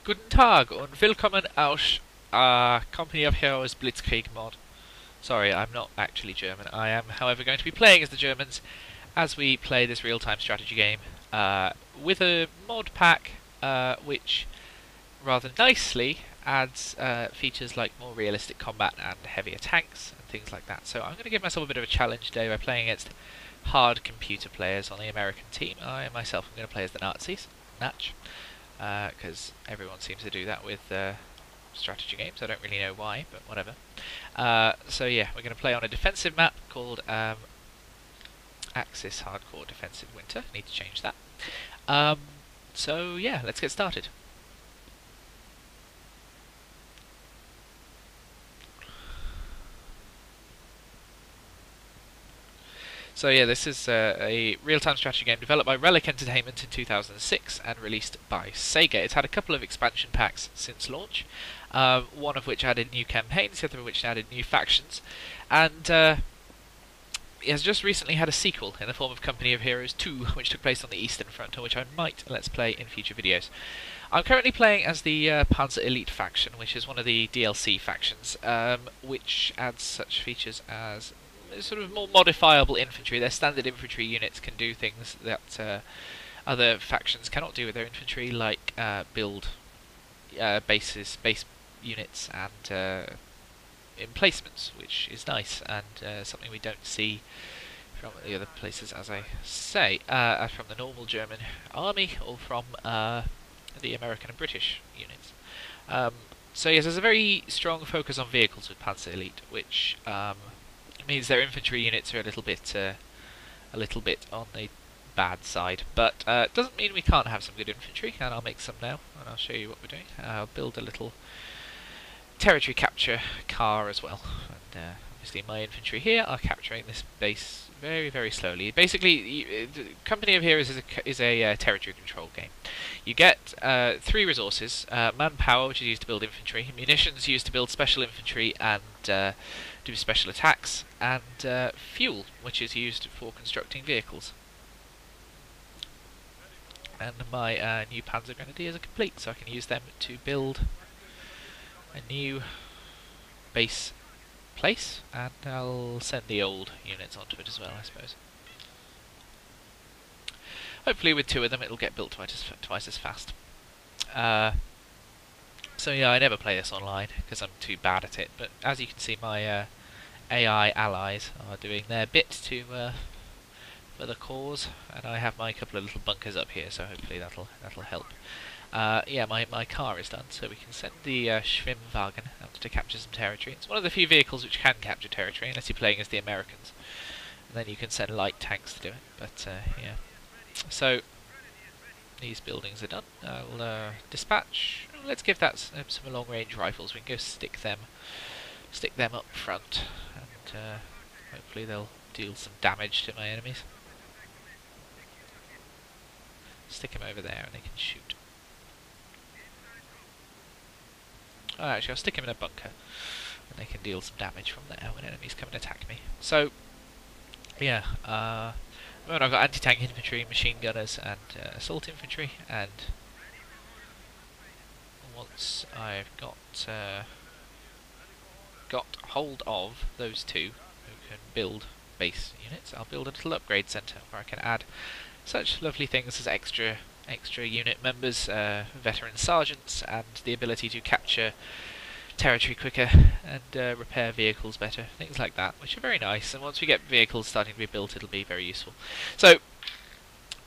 Guten Tag und willkommen aus Company of Heroes Blitzkrieg mod. Sorry, I'm not actually German. I am, however, going to be playing as the Germans as we play this real-time strategy game with a mod pack which rather nicely adds features like more realistic combat and heavier tanks and things like that. So I'm going to give myself a bit of a challenge today by playing against hard computer players on the American team. I myself am going to play as the Nazis. Natch. Because everyone seems to do that with strategy games. I don't really know why, but whatever. So yeah, we're going to play on a defensive map called Axis Hardcore Defensive Winter. Need to change that. So yeah, let's get started. So yeah, this is a real-time strategy game developed by Relic Entertainment in 2006 and released by Sega. It's had a couple of expansion packs since launch, one of which added new campaigns, the other of which added new factions, and it has just recently had a sequel in the form of Company of Heroes 2, which took place on the Eastern Front, which I might let's play in future videos. I'm currently playing as the Panzer Elite faction, which is one of the DLC factions, which adds such features as sort of more modifiable infantry. Their standard infantry units can do things that other factions cannot do with their infantry, like build base units and emplacements, which is nice and something we don't see from the other places, as I say, from the normal German army or from the American and British units. So yes, there's a very strong focus on vehicles with Panzer Elite, which means their infantry units are a little bit on the bad side, but doesn't mean we can't have some good infantry, and I'll make some now, and I'll show you what we're doing. I'll build a little territory capture car as well, and obviously my infantry here are capturing this base very, very slowly. Basically, the Company of Heroes is a territory control game. You get 3 resources: manpower, which is used to build infantry; munitions, used to build special infantry and do special attacks; and fuel, which is used for constructing vehicles. And my new Panzer Grenadiers are complete, so I can use them to build a new base place, and I'll send the old units onto it as well, I suppose. Hopefully with 2 of them it'll get built twice as fast. So yeah, I never play this online because I'm too bad at it, but as you can see, my AI allies are doing their bit to for the cause, and I have my couple of little bunkers up here, so hopefully that'll help. Yeah, my car is done, so we can send the Schwimmwagen out to capture some territory. It's one of the few vehicles which can capture territory, unless you're playing as the Americans, and then you can send light tanks to do it. But yeah, so these buildings are done. I'll dispatch. Let's give that some long-range rifles. We can go stick them up front, and hopefully they'll deal some damage to my enemies. Stick them over there, and they can shoot. Oh, actually, I'll stick them in a bunker, and they can deal some damage from there when enemies come and attack me. So, yeah, I've got anti-tank infantry, machine gunners, and assault infantry, and once I've got hold of those 2 who can build base units, I'll build a little upgrade centre where I can add such lovely things as extra unit members, veteran sergeants, and the ability to capture territory quicker and repair vehicles better, things like that, which are very nice. And once we get vehicles starting to be built, it'll be very useful. So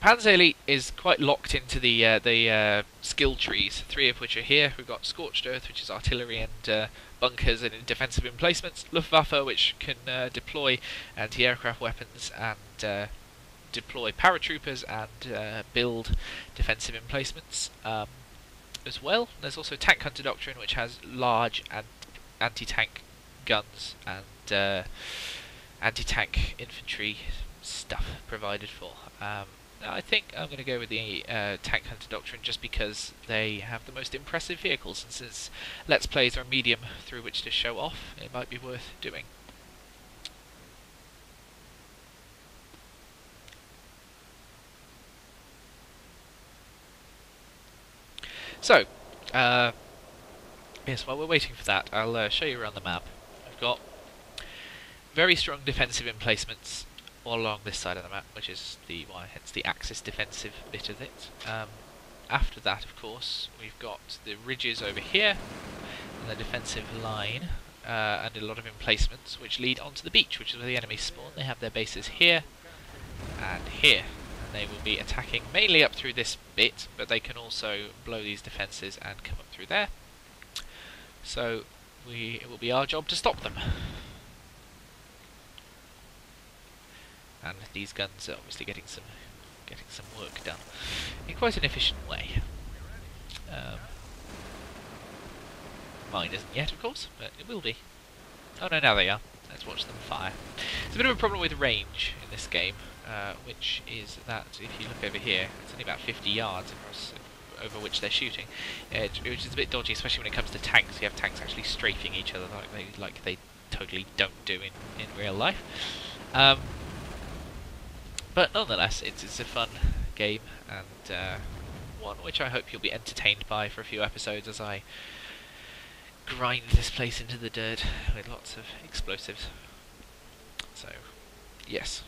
Panzer Elite is quite locked into the skill trees, 3 of which are here. We've got Scorched Earth, which is artillery and bunkers and defensive emplacements; Luftwaffe, which can deploy anti-aircraft weapons and deploy paratroopers and build defensive emplacements as well. There's also Tank Hunter Doctrine, which has large anti-tank guns and anti-tank infantry stuff provided for. I think I'm going to go with the Tank Hunter Doctrine just because they have the most impressive vehicles, and since Let's Plays are a medium through which to show off, it might be worth doing. So, Uh, yes, while we're waiting for that, I'll show you around the map. We've got very strong defensive emplacements all along this side of the map, which is the hence the axis defensive bit of it. After that, of course, we've got the ridges over here, and the defensive line, and a lot of emplacements which lead onto the beach, which is where the enemies spawn. They have their bases here and here, and they will be attacking mainly up through this bit, but they can also blow these defences and come up through there. So it will be our job to stop them. And these guns are obviously getting some work done in quite an efficient way. Mine isn't yet, of course, but it will be. Oh no, now they are. Let's watch them fire. There's a bit of a problem with range in this game, which is that if you look over here, it's only about 50 yards across over which they're shooting, which is a bit dodgy, especially when it comes to tanks. You have tanks actually strafing each other like they totally don't do in real life. But nonetheless, it's a fun game, and one which I hope you'll be entertained by for a few episodes as I grind this place into the dirt with lots of explosives. So, yes.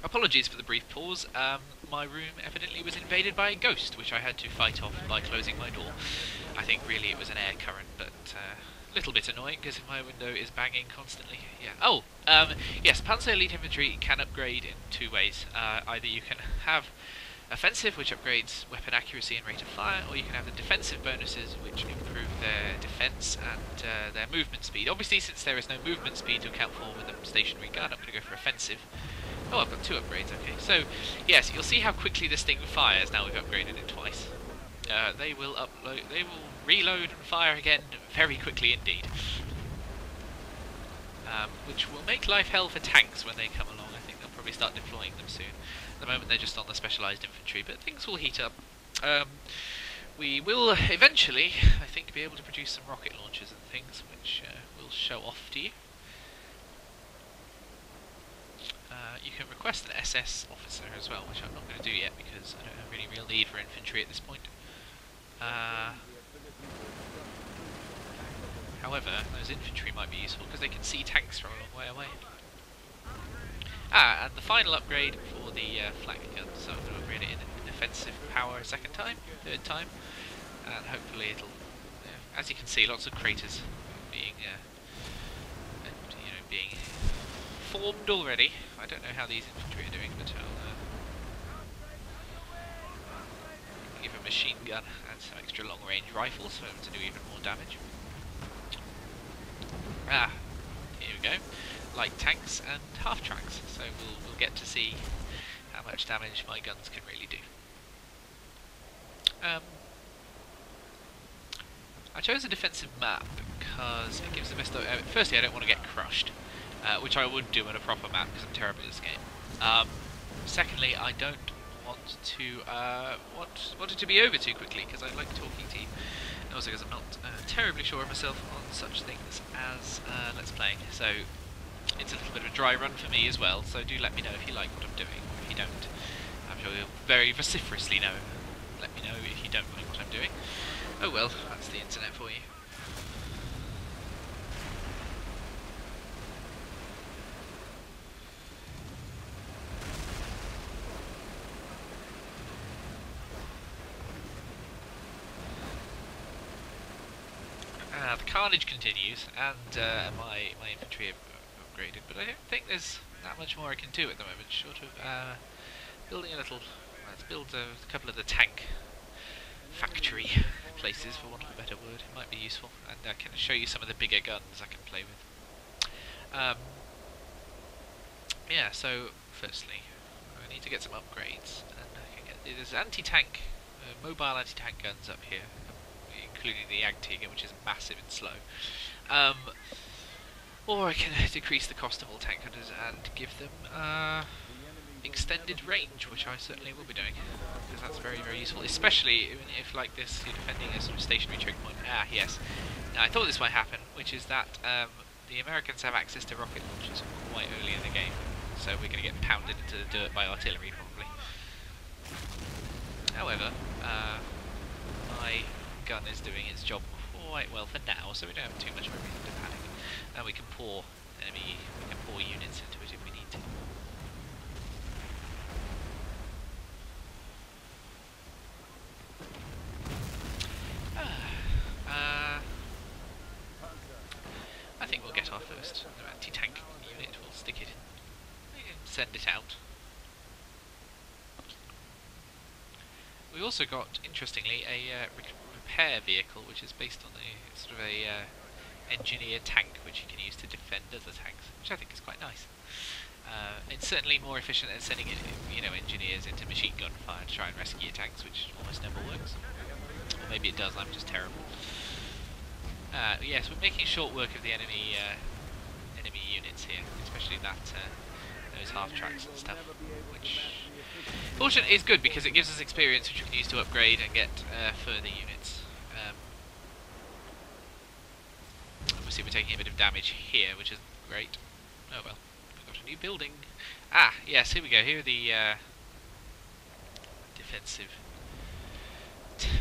Apologies for the brief pause. My room evidently was invaded by a ghost, which I had to fight off by closing my door. I think really it was an air current, but a little bit annoying because my window is banging constantly. Yeah. Oh, yes, Panzer Elite Infantry can upgrade in two ways. Either you can have offensive, which upgrades weapon accuracy and rate of fire, or you can have the defensive bonuses, which improve their defense and their movement speed. Obviously, since there is no movement speed to account for with a stationary gun, I'm going to go for offensive. Oh, I've got two upgrades, okay. So, yes, you'll see how quickly this thing fires now we've upgraded it twice. They will reload and fire again very quickly indeed. Which will make life hell for tanks when they come along. I think they'll probably start deploying them soon. At the moment they're just on the specialised infantry, but things will heat up. We will eventually, I think, be able to produce some rocket launchers and things, which we'll show off to you. You can request an SS officer as well, which I'm not going to do yet because I don't have any real need for infantry at this point. However, those infantry might be useful because they can see tanks from a long way away. And the final upgrade for the flak gun, so I'm going to upgrade it in defensive power a second time, third time, and hopefully it'll, as you can see, lots of craters being being formed already. I don't know how these infantry are doing, but I'll give a machine gun and some extra long-range rifles for them to do even more damage. Here we go. Light tanks and half-tracks, so we'll get to see how much damage my guns can really do. I chose a defensive map because it gives the best... firstly, I don't want to get crushed. Which I would do in a proper map because I'm terrible at this game. Secondly, I don't want to want it to be over too quickly because I like talking to you, and also because I'm not terribly sure of myself on such things as Let's Playing. So it's a little bit of a dry run for me as well. So do let me know if you like what I'm doing, or if you don't. I'm sure you'll very vociferously know. Let me know if you don't like what I'm doing. Oh well, that's the internet for you. The carnage continues, and my infantry have upgraded, but I don't think there's that much more I can do at the moment, short of building a little... let's build a couple of the tank factory places, for want of a better word. It might be useful, and I can show you some of the bigger guns I can play with. Yeah, so, firstly, I need to get some upgrades, and I can get... there's anti-tank, mobile anti-tank guns up here, including the Ag Tiger, which is massive and slow. Or I can decrease the cost of all tank hunters and give them extended range, which I certainly will be doing, because that's very, very useful, especially if, like this, you're defending a sort of stationary choke point. Ah, yes. Now, I thought this might happen, which is that the Americans have access to rocket launchers quite early in the game, so we're going to get pounded into the dirt by artillery, probably. However, my gun is doing its job quite well for now, so we don't have too much of a reason to panic. And we can pour units into it if we need to. I think we'll get our first anti-tank unit. We'll stick it in. We can send it out. We also got, interestingly, a repair vehicle, which is based on a sort of a engineer tank, which you can use to defend other tanks, which I think is quite nice. It's certainly more efficient than sending engineers into machine gun fire to try and rescue your tanks, which almost never works. Or maybe it does. I'm just terrible. Yes, we're making short work of the enemy units here, especially those half tracks and stuff, which fortunately is good because it gives us experience which we can use to upgrade and get further units. Obviously we're taking a bit of damage here, which isn't great. Oh well, we've got a new building. Ah, yes, here we go. Here are the defensive.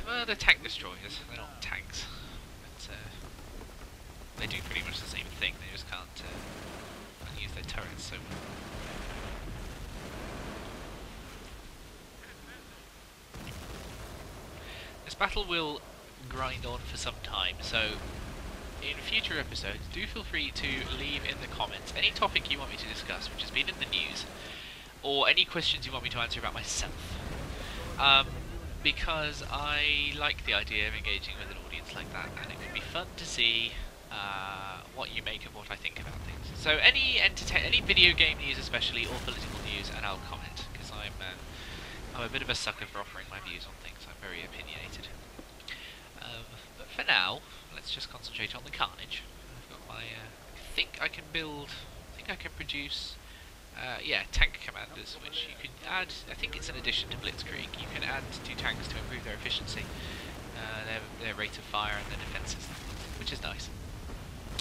Well, they're tank destroyers. They're not tanks, but they do pretty much the same thing. They just can't use their turrets so well. This battle will grind on for some time, so in future episodes, do feel free to leave in the comments any topic you want me to discuss, which has been in the news, or any questions you want me to answer about myself. Because I like the idea of engaging with an audience like that, and it can be fun to see what you make of what I think about things. So any video game news especially, or political news, and I'll comment, because I'm a bit of a sucker for offering my views on things. I'm very opinionated. But for now, let's just concentrate on the carnage. I've got my, I think I can produce, tank commanders, which you can add. I think it's an addition to Blitzkrieg. You can add 2 tanks to improve their efficiency, their rate of fire, and their defences, which is nice.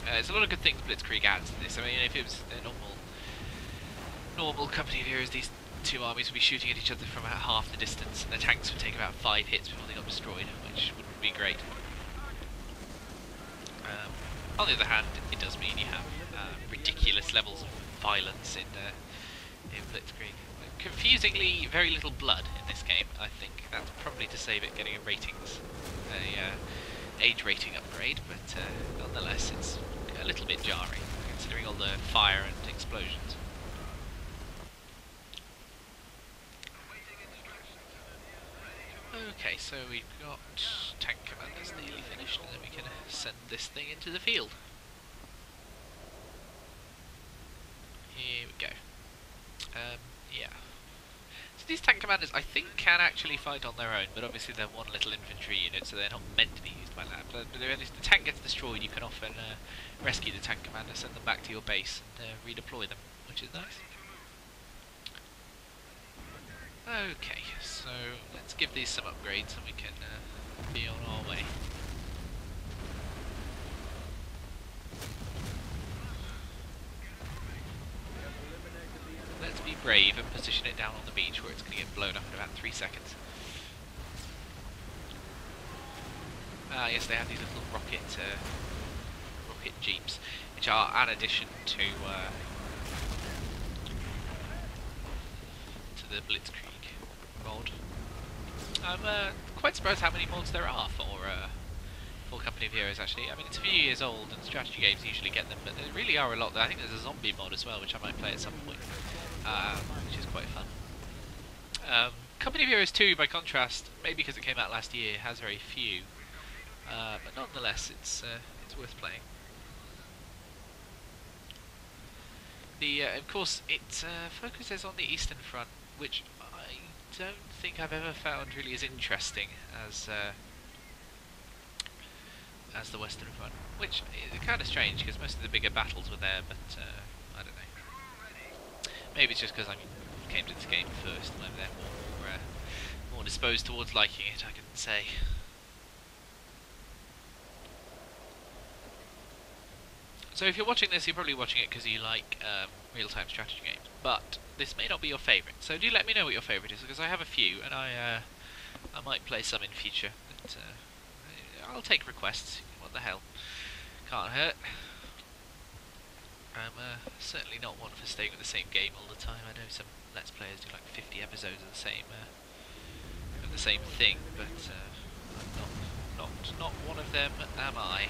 There's a lot of good things Blitzkrieg adds to this. I mean, if it was a normal company of heroes, these 2 armies would be shooting at each other from about half the distance, and the tanks would take about 5 hits before they got destroyed, which wouldn't be great. On the other hand, it does mean you have ridiculous levels of violence in Blitzkrieg. Confusingly, very little blood in this game. I think that's probably to save it getting a age rating upgrade, but nonetheless, it's a little bit jarring considering all the fire and explosions. Okay, so we've got tank commanders nearly finished, and then we can send this thing into the field. Here we go. Yeah. So these tank commanders, I think, can actually fight on their own, but obviously they're one little infantry unit, so they're not meant to be used by that. But if the tank gets destroyed, you can often rescue the tank commander, send them back to your base, and redeploy them, which is nice. Okay, so let's give these some upgrades and we can be on our way. Let's be brave and position it down on the beach where it's going to get blown up in about 3 seconds. Yes, they have these little rocket jeeps, which are an addition to the Blitzkrieg mod. I'm quite surprised how many mods there are for Company of Heroes, actually. I mean, it's a few years old, and strategy games usually get them, but there really are a lot. I think there's a zombie mod as well, which I might play at some point, which is quite fun. Company of Heroes 2, by contrast, maybe because it came out last year, has very few, but nonetheless, it's worth playing. Of course, it focuses on the Eastern Front, which I don't think I've ever found really as interesting as as the Western Front, which is kind of strange because most of the bigger battles were there, but I don't know. Maybe it's just because I came to this game first and I'm therefore more disposed towards liking it, I can say. So if you're watching this, you're probably watching it because you like real-time strategy games, but this may not be your favourite, so do let me know what your favourite is, because I have a few, and I might play some in future, but I'll take requests, what the hell, can't hurt. I'm certainly not one for staying with the same game all the time. I know some Let's Players do like 50 episodes of the same thing, but I'm not one of them, am I?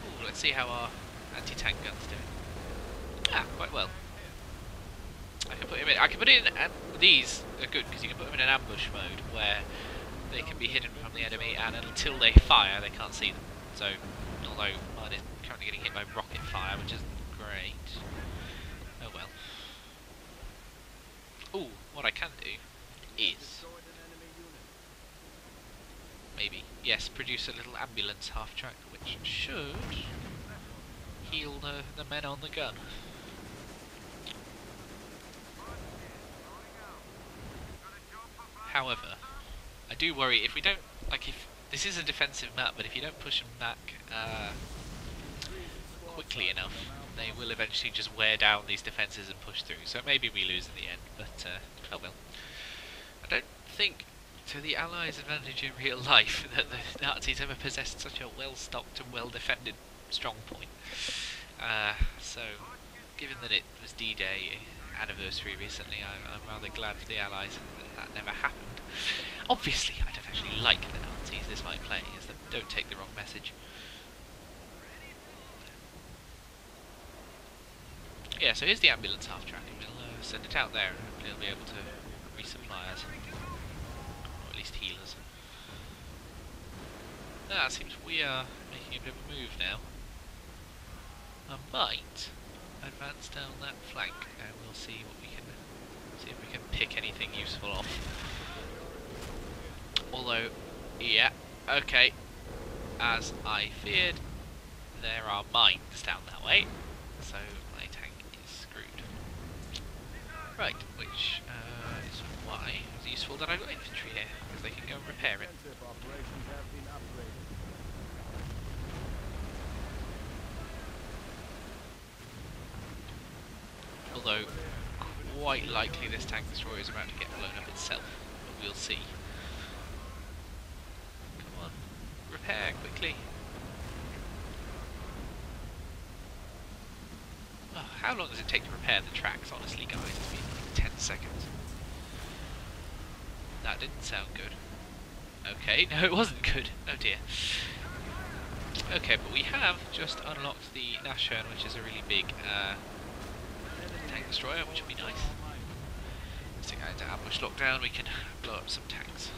Ooh, let's see how our anti-tank gun's doing. Ah, quite well. I can put him in. I can put in. These are good because you can put them in an ambush mode where they can be hidden from the enemy, and until they fire, they can't see them. So, although mine is currently getting hit by rocket fire, which isn't great. Oh well. Ooh, what I can do is maybe, yes, produce a little ambulance half-track, which should heal the men on the gun. However, I do worry if we don't, like, if this is a defensive map, but if you don't push them back quickly enough, they will eventually just wear down these defences and push through. So maybe we lose in the end, but oh well. I don't think, to the Allies' advantage in real life, that the Nazis ever possessed such a well-stocked and well-defended strong point. So, given that it was D-Day anniversary recently, I'm rather glad for the Allies that never happened. Obviously, I don't actually like the Nazis. This might play as them. Don't take the wrong message. Yeah, so here's the ambulance half-track. We'll send it out there and hopefully it'll be able to resupply us. Or at least heal us. Now, it seems we are making a bit of a move now. I might advance down that flank and we'll see what we can see if we can pick anything useful off. Although, yeah, okay, as I feared, there are mines down that way, so my tank is screwed. Right, which is why it was useful that I got infantry here, because they can go and repair it. Although, quite likely this tank destroyer is about to get blown up itself, but we'll see. Come on, repair quickly. Oh, how long does it take to repair the tracks, honestly, guys? It's been like 10 seconds. That didn't sound good. Okay, no, it wasn't good. Oh dear. Okay, but we have just unlocked the Nashorn, which is a really big tank destroyer, which will be nice. Let's take that into ambush lockdown, we can blow up some tanks.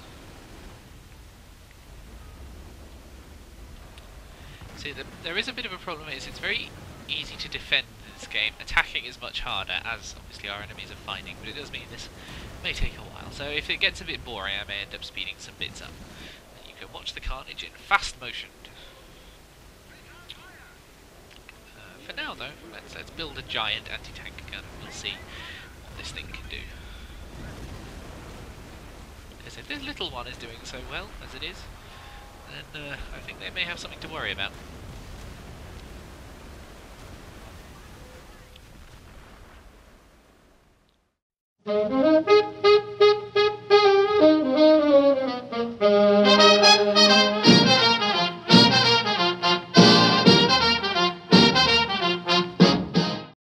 See, there is a bit of a problem, is it's very easy to defend this game. Attacking is much harder, as obviously our enemies are finding, but it does mean this may take a while. So if it gets a bit boring, I may end up speeding some bits up. You can watch the carnage in fast motion. For now, though, let's build a giant anti-tank gun. We'll see what this thing can do. Because if this little one is doing so well as it is, then I think they may have something to worry about.